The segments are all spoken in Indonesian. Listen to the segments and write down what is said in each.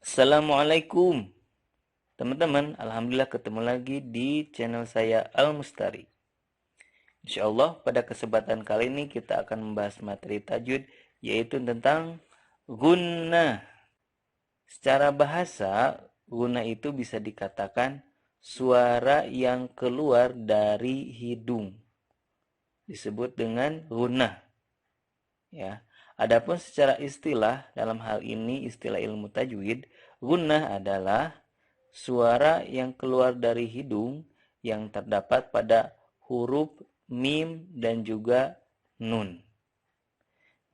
Assalamualaikum teman-teman, alhamdulillah ketemu lagi di channel saya Al-Mustari. Insyaallah pada kesempatan kali ini kita akan membahas materi tajwid, yaitu tentang gunnah. Secara bahasa, gunnah itu bisa dikatakan suara yang keluar dari hidung, disebut dengan gunnah, ya. Adapun secara istilah, dalam hal ini istilah ilmu tajwid, gunnah adalah suara yang keluar dari hidung yang terdapat pada huruf mim dan juga nun.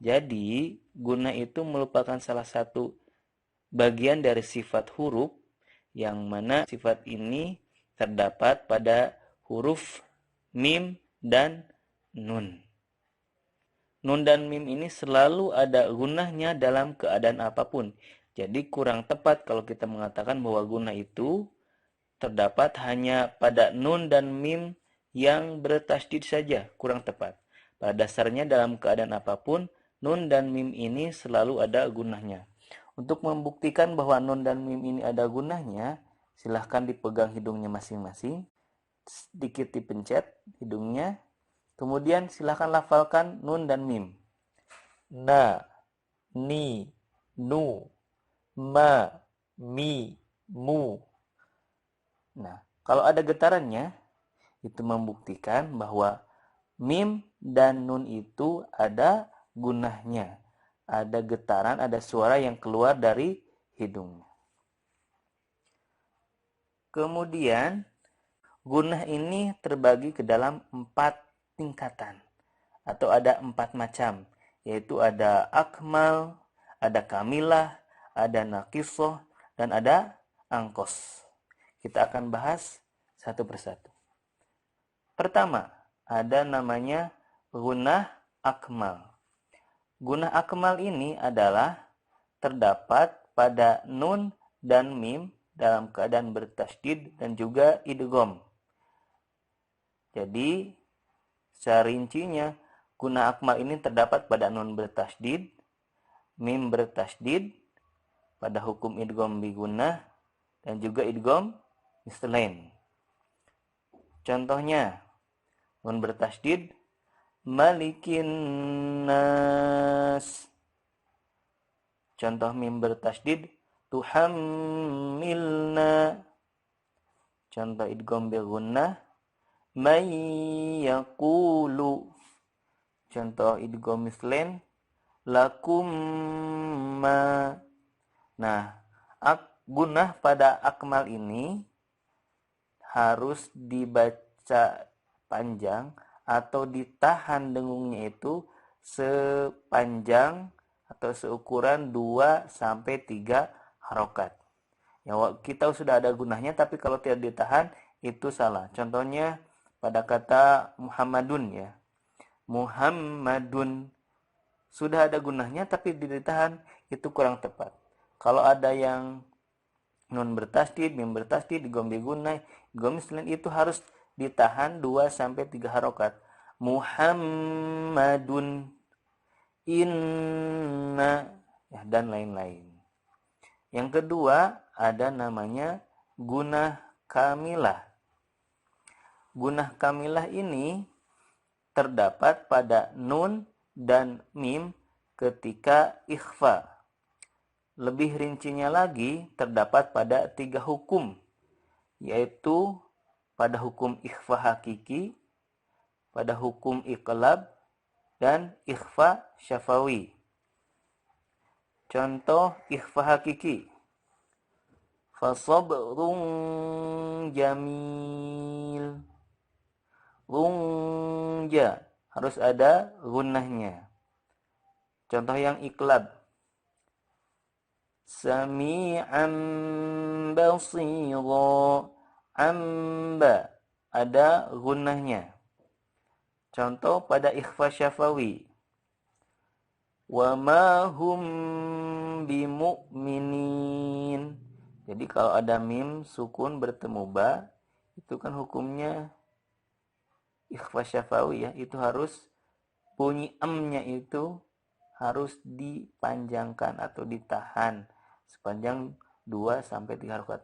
Jadi, gunnah itu merupakan salah satu bagian dari sifat huruf yang mana sifat ini terdapat pada huruf mim dan nun. Nun dan mim ini selalu ada gunnahnya dalam keadaan apapun. Jadi kurang tepat kalau kita mengatakan bahwa gunnah itu terdapat hanya pada nun dan mim yang bertasydid saja, kurang tepat. Pada dasarnya dalam keadaan apapun, nun dan mim ini selalu ada gunnahnya. Untuk membuktikan bahwa nun dan mim ini ada gunnahnya, silahkan dipegang hidungnya masing-masing, sedikit dipencet hidungnya, kemudian silahkan lafalkan nun dan mim. Na, ni, nu, ma, mi, mu. Nah, kalau ada getarannya, itu membuktikan bahwa mim dan nun itu ada gunnahnya. Ada getaran, ada suara yang keluar dari hidungnya. Kemudian, gunnah ini terbagi ke dalam 4 tingkatan. Atau ada 4 macam. Yaitu ada akmal, ada kamilah, ada naqisoh, dan ada angkos. Kita akan bahas satu persatu. Pertama, ada namanya gunnah akmal. Gunnah akmal ini adalah terdapat pada nun dan mim dalam keadaan bertasydid dan juga idgham. Jadi, secara rincinya, gunnah akmal ini terdapat pada nun bertasydid, mim bertasydid, pada hukum idgham bi gunnah, dan juga idgham mislein. Contohnya, nun bertasydid, malikin nas. Contoh mim bertasydid, tuhammilna. Contoh idgham bi gunnah, may yaqulu. Contoh idgham mislein, lakum ma. Nah, gunnah pada akmal ini harus dibaca panjang atau ditahan dengungnya itu sepanjang atau seukuran 2 sampai 3 harokat. Ya, kita sudah ada gunnahnya, tapi kalau tidak ditahan itu salah. Contohnya pada kata Muhammadun, ya. Muhammadun sudah ada gunnahnya tapi ditahan, itu kurang tepat. Kalau ada yang nun bertasydid, mim bertasydid, idgham bi gunnah, idgham mislein, itu harus ditahan 2 sampai 3 harokat. Muhammadun, inna, ya, dan lain-lain. Yang kedua, ada namanya gunnah kamilah. Gunnah kamilah ini terdapat pada nun dan mim ketika ikhfa. Lebih rincinya lagi, terdapat pada 3 hukum, yaitu pada hukum ikhfa hakiki, pada hukum iqlab, dan ikhfa syafawi. Contoh ikhfa hakiki, fasabrun jamil. Runja harus ada gunnahnya. Contoh yang iqlab, sami'an basira. Amba ada gunnahnya. Contoh pada ikhfa syafawi, wa ma hum bimu'minin. Jadi kalau ada mim sukun bertemu ba, itu kan hukumnya ikhfa syafawi, ya, itu harus bunyi emnya itu harus dipanjangkan atau ditahan sepanjang 2-3 harokat.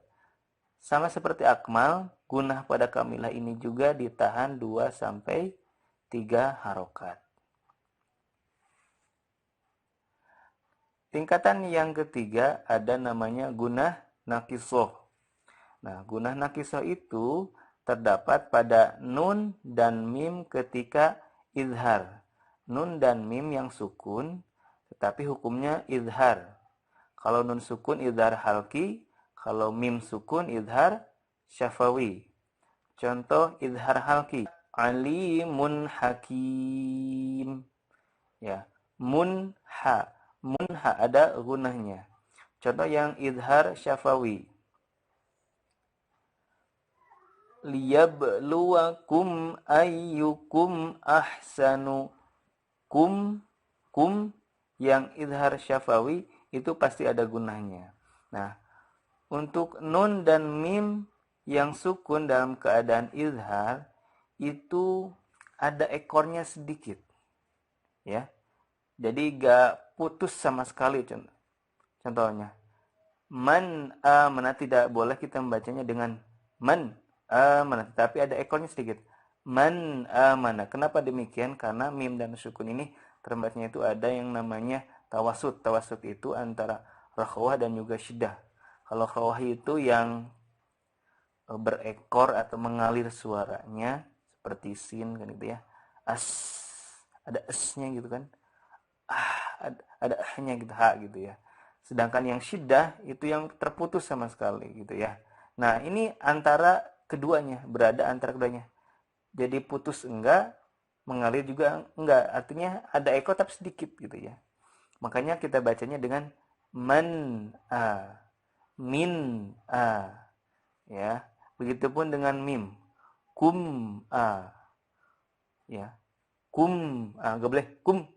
Sama seperti akmal, gunah pada kamilah ini juga ditahan 2-3 harokat. Tingkatan yang ketiga ada namanya gunah nakisoh. Nah, gunah nakisoh itu terdapat pada nun dan mim ketika izhar. Nun dan mim yang sukun, tetapi hukumnya izhar. Kalau nun sukun izhar halki, kalau mim sukun izhar syafawi. Contoh izhar halki, alimun hakim. Ya, munha. Munha ada gunahnya. Contoh yang izhar syafawi. Liyabluwakum ayyukum ahsanu. Kum yang izhar syafawi itu pasti ada gunahnya. Nah, untuk nun dan mim yang sukun dalam keadaan izhar itu ada ekornya sedikit. Ya. Jadi gak putus sama sekali. Contohnya, man amana, tidak boleh kita membacanya dengan man amana, tapi ada ekornya sedikit. Man amana. Kenapa demikian? Karena mim dan sukun ini terbatasnya itu ada yang namanya tawasud. Tawasud itu antara rakhwah dan juga syiddah. Kalau rakhwah itu yang berekor atau mengalir suaranya seperti sin kan gitu ya. As, ada esnya gitu kan. Ada ahnya gitu, ha gitu ya. Sedangkan yang syiddah itu yang terputus sama sekali gitu ya. Nah, ini antara keduanya, berada antara keduanya. Jadi putus enggak, mengalir juga enggak. Artinya ada ekor tapi sedikit gitu ya. Makanya kita bacanya dengan man min ya. Begitupun dengan mim. Kum ya. Kum enggak boleh kum.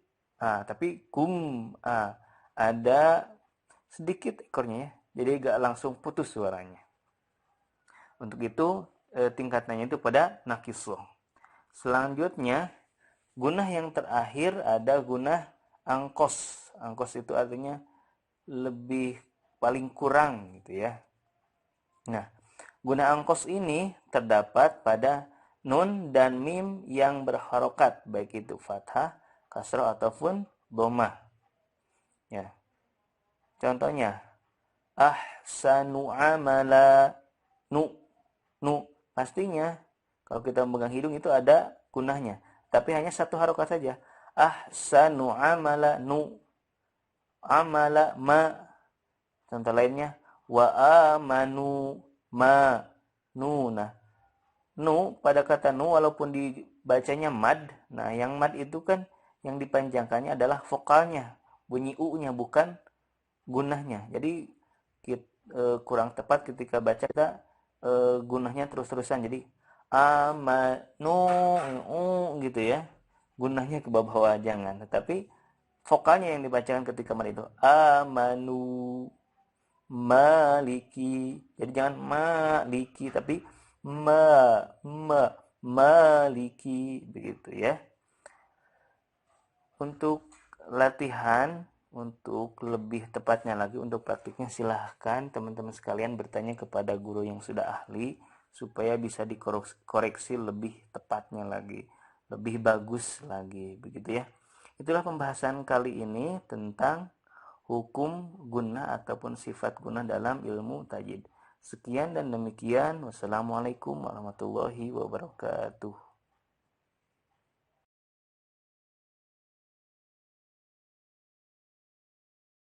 Tapi kum ada sedikit ekornya ya. Jadi enggak langsung putus suaranya. Untuk itu tingkatannya itu pada nakisoh. Selanjutnya, gunah yang terakhir ada gunah angkos. Angkos itu artinya lebih paling kurang gitu ya. Nah, gunah angkos ini terdapat pada nun dan mim yang berharokat, baik itu fathah, kasroh ataupun dhammah. Ya. Contohnya, ahsanu amala, nu. Pastinya kalau kita memegang hidung itu ada gunahnya, tapi hanya satu harokat saja. Ahsanu amala, nu. Amala, ma. Contoh lainnya, wa amanu, ma, nu. Nah, nu pada kata nu walaupun dibacanya mad, nah yang mad itu kan yang dipanjangkannya adalah vokalnya, bunyi u-nya, bukan gunahnya. Jadi kurang tepat ketika baca kita gunahnya terus-terusan. Jadi amanu gitu ya. Gunahnya ke bawah jangan. Tetapi vokalnya yang dibacakan ketika mad itu amanu maliki. Jadi jangan maliki tapi maliki begitu ya. Untuk latihan, untuk lebih tepatnya lagi untuk praktiknya, silahkan teman-teman sekalian bertanya kepada guru yang sudah ahli supaya bisa dikoreksi lebih tepatnya lagi, lebih bagus lagi begitu ya. Itulah pembahasan kali ini tentang hukum guna ataupun sifat guna dalam ilmu tajwid. Sekian dan demikian. Wassalamualaikum warahmatullahi wabarakatuh.